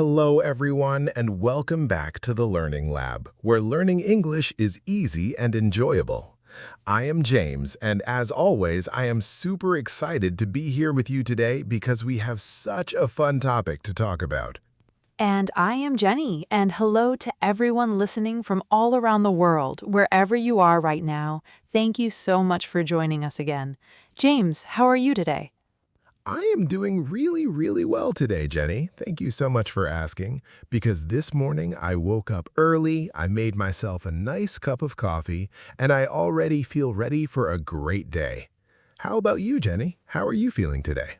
Hello, everyone, and welcome back to the Learning Lab, where learning English is easy and enjoyable. I am James, and as always, I am super excited to be here with you today because we have such a fun topic to talk about. And I am Jenny, and hello to everyone listening from all around the world, wherever you are right now. Thank you so much for joining us again. James, how are you today? I am doing really well today, Jenny. Thank you so much for asking, because this morning I woke up early, I made myself a nice cup of coffee, and I already feel ready for a great day. How about you, Jenny? How are you feeling today?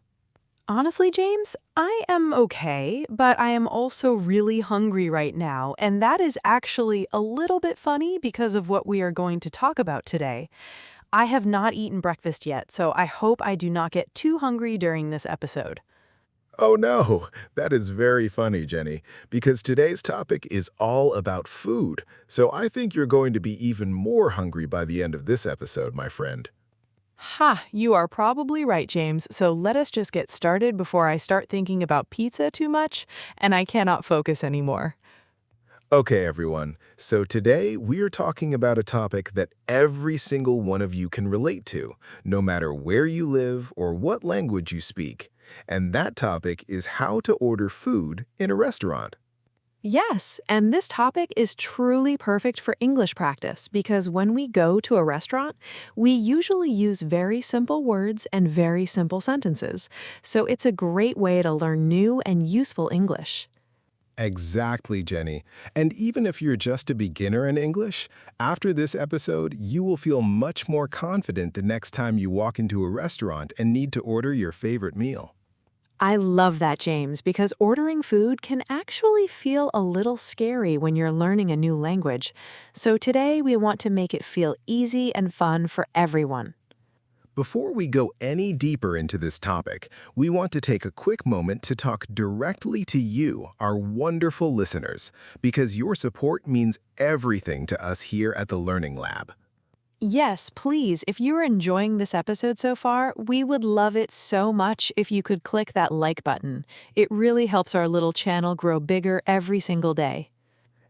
Honestly, James, I am okay, but I am also really hungry right now, and that is actually a little bit funny because of what we are going to talk about today. I have not eaten breakfast yet, so I hope I do not get too hungry during this episode. Oh no, that is very funny, Jenny, because today's topic is all about food, so I think you're going to be even more hungry by the end of this episode, my friend. Ha, you are probably right, James. So let us just get started before I start thinking about pizza too much and I cannot focus anymore. Okay, everyone, so today we're talking about a topic that every single one of you can relate to, no matter where you live or what language you speak. And that topic is how to order food in a restaurant. Yes, and this topic is truly perfect for English practice because when we go to a restaurant, we usually use very simple words and very simple sentences. So it's a great way to learn new and useful English. Exactly, Jenny. And even if you're just a beginner in English, after this episode, you will feel much more confident the next time you walk into a restaurant and need to order your favorite meal. I love that, James, because ordering food can actually feel a little scary when you're learning a new language. So today we want to make it feel easy and fun for everyone. Before we go any deeper into this topic, we want to take a quick moment to talk directly to you, our wonderful listeners, because your support means everything to us here at the Learning Lab. Yes, please, if you're enjoying this episode so far, we would love it so much if you could click that like button. It really helps our little channel grow bigger every single day.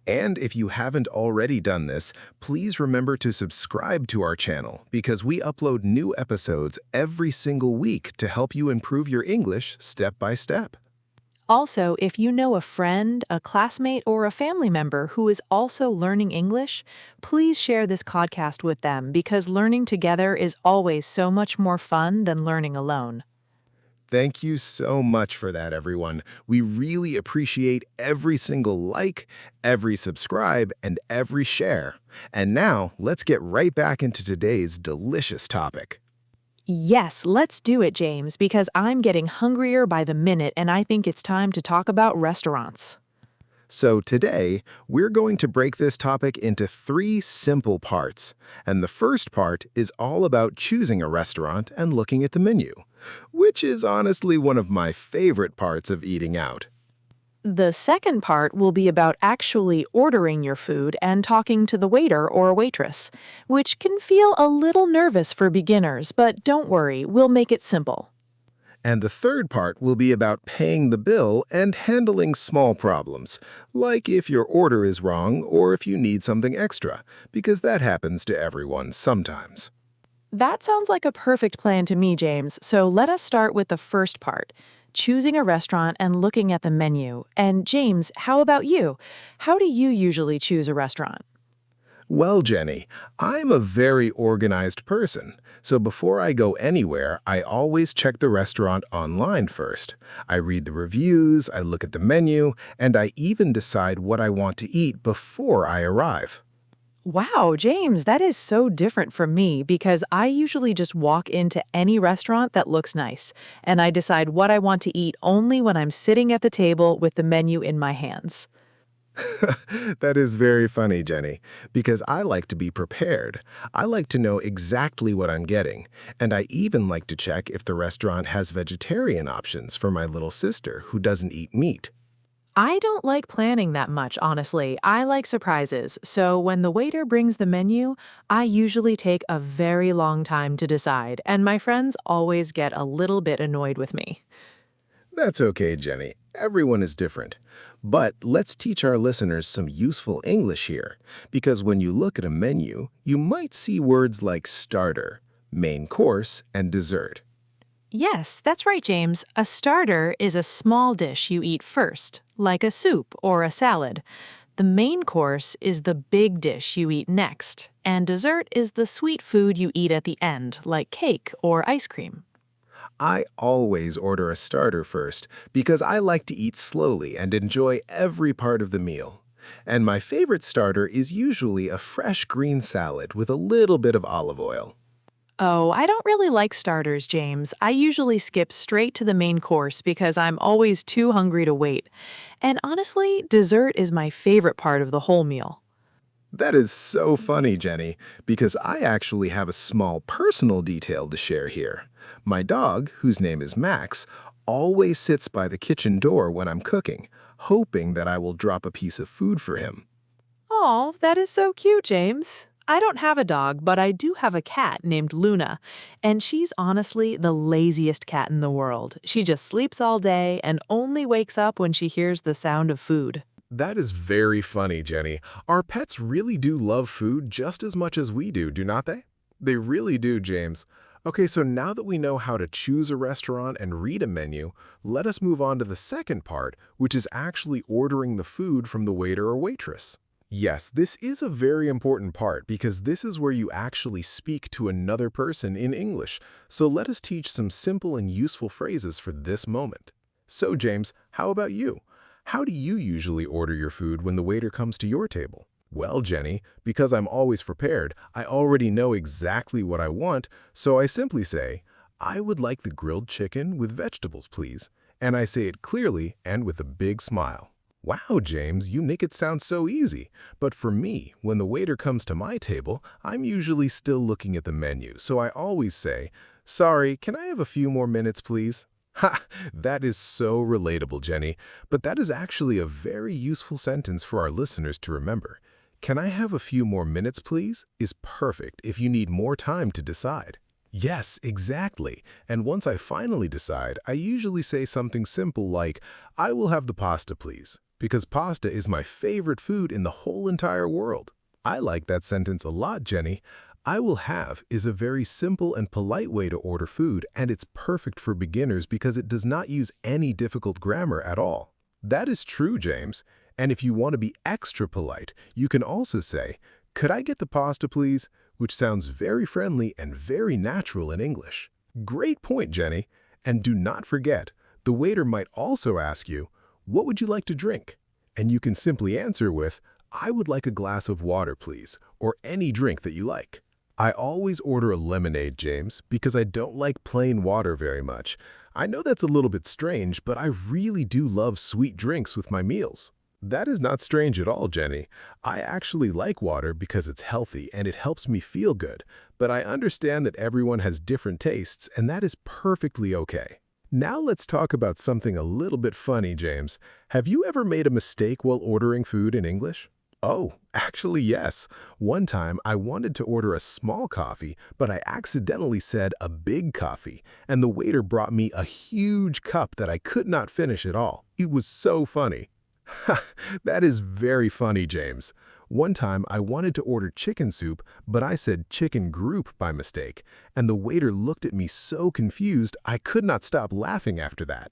And if you haven't already done this, please remember to subscribe to our channel because we upload new episodes every single week to help you improve your English step by step. Also, if you know a friend, a classmate, or a family member who is also learning English, please share this podcast with them because learning together is always so much more fun than learning alone. Thank you so much for that, everyone. We really appreciate every single like, every subscribe, and every share. And now, let's get right back into today's delicious topic. Yes, let's do it, James, because I'm getting hungrier by the minute and I think it's time to talk about restaurants. So today, we're going to break this topic into three simple parts. And the first part is all about choosing a restaurant and looking at the menu, which is honestly one of my favorite parts of eating out. The second part will be about actually ordering your food and talking to the waiter or waitress, which can feel a little nervous for beginners, but don't worry, we'll make it simple. And the third part will be about paying the bill and handling small problems, like if your order is wrong or if you need something extra, because that happens to everyone sometimes. That sounds like a perfect plan to me, James, so let us start with the first part, choosing a restaurant and looking at the menu. And James, how about you? How do you usually choose a restaurant? Well, Jenny, I'm a very organized person, so before I go anywhere, I always check the restaurant online first. I read the reviews, I look at the menu, and I even decide what I want to eat before I arrive. Wow, James, that is so different from me because I usually just walk into any restaurant that looks nice, and I decide what I want to eat only when I'm sitting at the table with the menu in my hands. That is very funny, Jenny, because I like to be prepared. I like to know exactly what I'm getting, and I even like to check if the restaurant has vegetarian options for my little sister who doesn't eat meat. I don't like planning that much, honestly. I like surprises, so when the waiter brings the menu, I usually take a very long time to decide, and my friends always get a little bit annoyed with me. That's okay, Jenny. Everyone is different. But let's teach our listeners some useful English here, because when you look at a menu, you might see words like starter, main course, and dessert. Yes, that's right, James. A starter is a small dish you eat first, like a soup or a salad. The main course is the big dish you eat next, and dessert is the sweet food you eat at the end, like cake or ice cream. I always order a starter first because I like to eat slowly and enjoy every part of the meal. And my favorite starter is usually a fresh green salad with a little bit of olive oil. Oh, I don't really like starters, James. I usually skip straight to the main course because I'm always too hungry to wait. And honestly, dessert is my favorite part of the whole meal. That is so funny, Jenny, because I actually have a small personal detail to share here. My dog, whose name is Max, always sits by the kitchen door when I'm cooking, hoping that I will drop a piece of food for him. Oh, that is so cute, James. I don't have a dog, but I do have a cat named Luna, and she's honestly the laziest cat in the world. She just sleeps all day and only wakes up when she hears the sound of food. That is very funny, Jenny. Our pets really do love food just as much as we do not they? They really do, James. Okay, so now that we know how to choose a restaurant and read a menu, let us move on to the second part, which is actually ordering the food from the waiter or waitress. Yes, this is a very important part because this is where you actually speak to another person in English. So let us teach some simple and useful phrases for this moment. So, James, how about you? How do you usually order your food when the waiter comes to your table? Well, Jenny, because I'm always prepared, I already know exactly what I want, so I simply say, I would like the grilled chicken with vegetables, please. And I say it clearly and with a big smile. Wow, James, you make it sound so easy. But for me, when the waiter comes to my table, I'm usually still looking at the menu, so I always say, sorry, can I have a few more minutes, please? Ha! That is so relatable, Jenny. But that is actually a very useful sentence for our listeners to remember. Can I have a few more minutes, please? Is perfect if you need more time to decide. Yes, exactly. And once I finally decide, I usually say something simple like, I will have the pasta, please, because pasta is my favorite food in the whole entire world. I like that sentence a lot, Jenny. I will have is a very simple and polite way to order food, and it's perfect for beginners because it does not use any difficult grammar at all. That is true, James. And if you want to be extra polite, you can also say, could I get the pasta, please? Which sounds very friendly and very natural in English. Great point, Jenny. And do not forget, the waiter might also ask you, what would you like to drink? And you can simply answer with, I would like a glass of water, please, or any drink that you like. I always order a lemonade, James, because I don't like plain water very much. I know that's a little bit strange, but I really do love sweet drinks with my meals. That is not strange at all, Jenny. I actually like water because it's healthy and it helps me feel good, but I understand that everyone has different tastes, and that is perfectly okay. Now let's talk about something a little bit funny, James. Have you ever made a mistake while ordering food in English? Oh, actually, yes. One time I wanted to order a small coffee, but I accidentally said a big coffee, and the waiter brought me a huge cup that I could not finish at all. It was so funny. That is very funny, James. One time I wanted to order chicken soup, but I said chicken group by mistake, and the waiter looked at me so confused I could not stop laughing after that.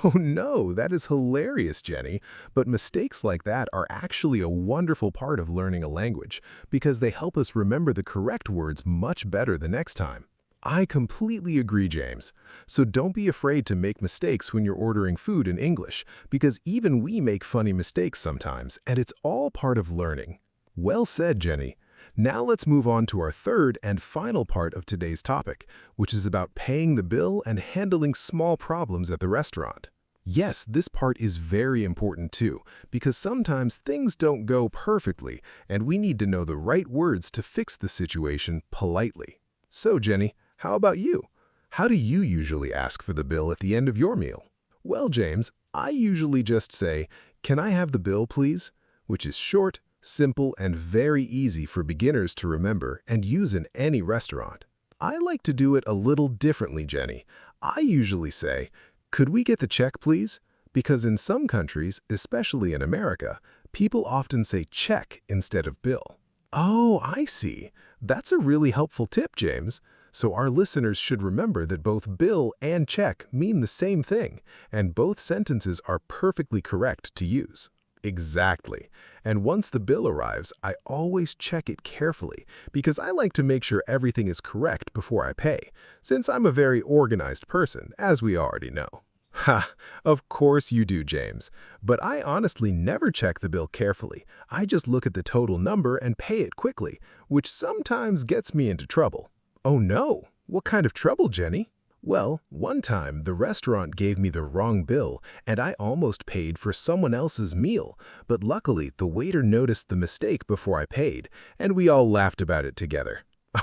Oh no, that is hilarious, Jenny. But mistakes like that are actually a wonderful part of learning a language because they help us remember the correct words much better the next time. I completely agree, James. So don't be afraid to make mistakes when you're ordering food in English, because even we make funny mistakes sometimes, and it's all part of learning. Well said, Jenny. Now let's move on to our third and final part of today's topic, which is about paying the bill and handling small problems at the restaurant. Yes, this part is very important too, because sometimes things don't go perfectly, and we need to know the right words to fix the situation politely. So, Jenny, how about you? How do you usually ask for the bill at the end of your meal? Well, James, I usually just say, can I have the bill, please? Which is short, simple, and very easy for beginners to remember and use in any restaurant. I like to do it a little differently, Jenny. I usually say, could we get the check, please? Because in some countries, especially in America, people often say check instead of bill. Oh, I see. That's a really helpful tip, James. So our listeners should remember that both bill and check mean the same thing, and both sentences are perfectly correct to use. Exactly. And once the bill arrives, I always check it carefully because I like to make sure everything is correct before I pay, since I'm a very organized person, as we already know. Ha, of course you do, James. But I honestly never check the bill carefully. I just look at the total number and pay it quickly, which sometimes gets me into trouble. Oh no, what kind of trouble, Jenny? Well, one time the restaurant gave me the wrong bill and I almost paid for someone else's meal, but luckily the waiter noticed the mistake before I paid, and we all laughed about it together.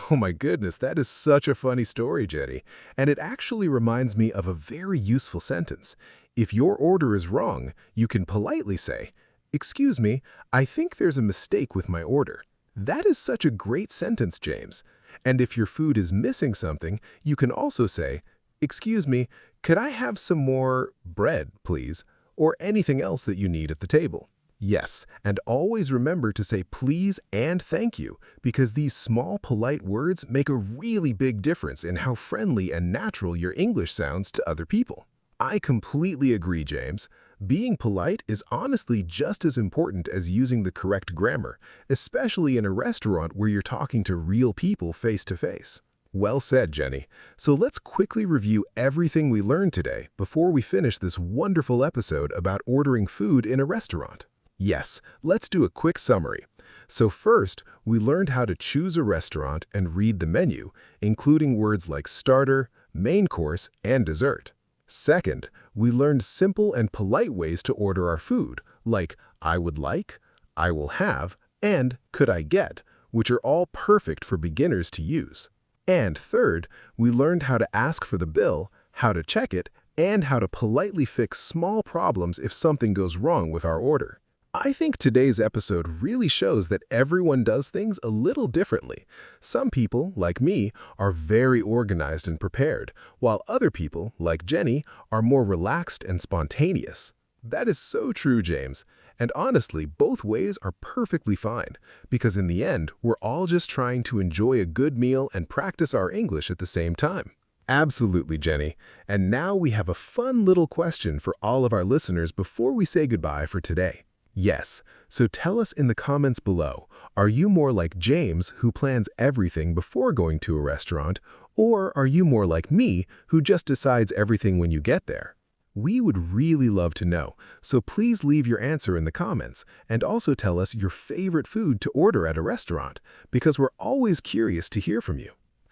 Oh my goodness, that is such a funny story, Jenny, and it actually reminds me of a very useful sentence. If your order is wrong, you can politely say, "Excuse me, I think there's a mistake with my order." That is such a great sentence, James. And if your food is missing something, you can also say, "Excuse me, could I have some more bread, please?" Or anything else that you need at the table. Yes, and always remember to say please and thank you, because these small, polite words make a really big difference in how friendly and natural your English sounds to other people. I completely agree, James. Being polite is honestly just as important as using the correct grammar, especially in a restaurant where you're talking to real people face to face. Well said, Jenny. So let's quickly review everything we learned today before we finish this wonderful episode about ordering food in a restaurant. Yes, let's do a quick summary. So first, we learned how to choose a restaurant and read the menu, including words like starter, main course, and dessert. Second, we learned simple and polite ways to order our food, like "I would like," "I will have," and "could I get," which are all perfect for beginners to use. And third, we learned how to ask for the bill, how to check it, and how to politely fix small problems if something goes wrong with our order. I think today's episode really shows that everyone does things a little differently. Some people, like me, are very organized and prepared, while other people, like Jenny, are more relaxed and spontaneous. That is so true, James. And honestly, both ways are perfectly fine, because in the end, we're all just trying to enjoy a good meal and practice our English at the same time. Absolutely, Jenny. And now we have a fun little question for all of our listeners before we say goodbye for today. Yes, so tell us in the comments below, are you more like James, who plans everything before going to a restaurant, or are you more like me, who just decides everything when you get there? We would really love to know, so please leave your answer in the comments, and also tell us your favorite food to order at a restaurant, because we're always curious to hear from you.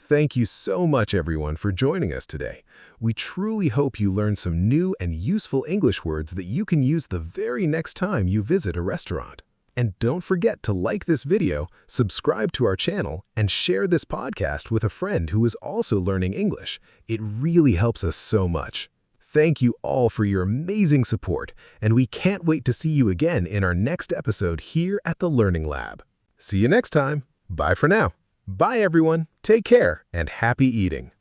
Thank you so much, everyone, for joining us today. We truly hope you learned some new and useful English words that you can use the very next time you visit a restaurant. And don't forget to like this video, subscribe to our channel, and share this podcast with a friend who is also learning English. It really helps us so much. Thank you all for your amazing support, and we can't wait to see you again in our next episode here at the Learning Lab. See you next time. Bye for now. Bye, everyone. Take care and happy eating.